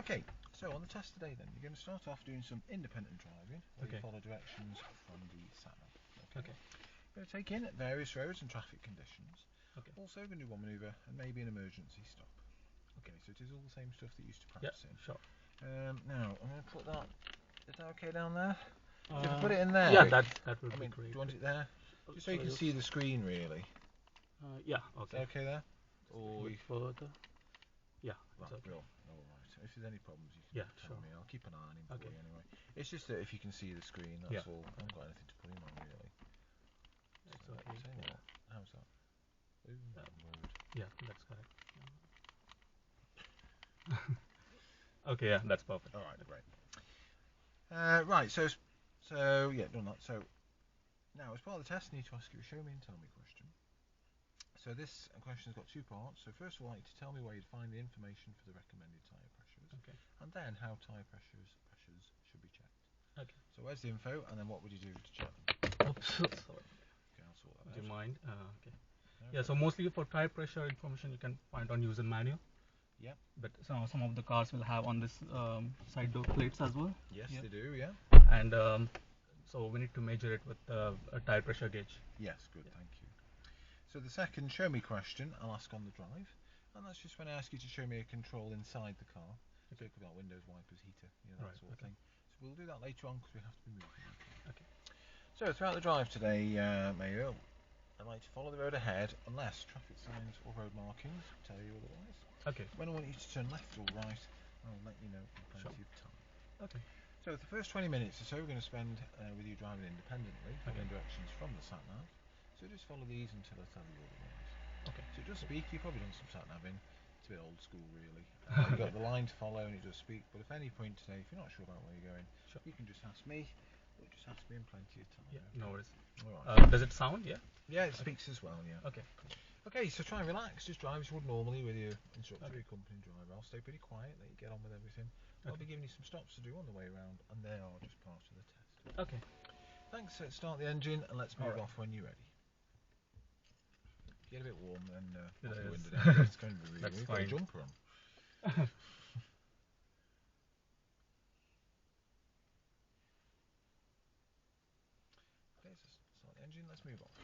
Okay, so on the test today then, you're going to start off doing some independent driving, where you follow directions from the sat-nav. Okay. You're going to take in various roads and traffic conditions. Okay. Also going to do one manoeuvre and maybe an emergency stop. Okay, so it is all the same stuff that you used to practice in. Sure. Now, I'm going to put that, is that okay down there? If I put it in there? Yeah, that would be Do great. you want it there? Just so you can see the screen really. Yeah, okay. Is that okay there? Or further? Yeah, right, it's okay. Alright, if there's any problems you can tell me, I'll keep an eye on him for you anyway. It's just that if you can see the screen, that's all. I haven't got anything to put him on really. It's So, okay. tell you what, how's that? Ooh, road. Yeah, that's correct. Okay, yeah, that's perfect. Alright, great. Right, so yeah, done that. So now as part of the test I need to ask you a show me and tell me question. So this question's got two parts. So first of all, I'd like to tell me where you'd find the information for the recommended tyre pressures. Okay. And then how tyre pressures should be checked. Okay. So where's the info and then what would you do to check them? Oops, sorry. Okay, I'll sort that Do you out. mind? Okay. No, Yeah, so mostly for tyre pressure information you can find on user manual. Yep. But some of the cars will have on this side door plates as well. Yes, they do, yeah. And so we need to measure it with a tyre pressure gauge. Yes, good, thank you. So the second show me question I'll ask on the drive, and that's just when I ask you to show me a control inside the car. So it could be like windows, wipers, heater, that sort of thing. So we'll do that later on because we have to be moving. Okay. So throughout the drive today, Mayo, I'd like to follow the road ahead unless traffic signs or road markings tell you otherwise. Okay. When I want you to turn left or right, I'll let you know in plenty of time. Okay. So the first 20 minutes or so we're going to spend with you driving independently, following directions from the sat-nav. So just follow these until I tell you otherwise. Okay. So it does speak, you've probably done some sat-naving. It's a bit old school really. You've got the line to follow and it does speak, but if any point today, if you're not sure about where you're going, you can just ask me, or just ask me in plenty of time. Yeah, no worries. Alright. Does it sound? Yeah? Yeah, it speaks as well, yeah. Okay. Okay, so try and relax, just drive as you would normally with your instructor, your company driver. I'll stay pretty quiet, let you get on with everything. I'll be giving you some stops to do on the way around, and they are just part of the test. Okay. Thanks, let's start the engine, and let's move off when you're ready. Get a bit warm, then off the window down. It's going to be really That's we've fine. got a jumper on. Okay, so start the engine, let's move off.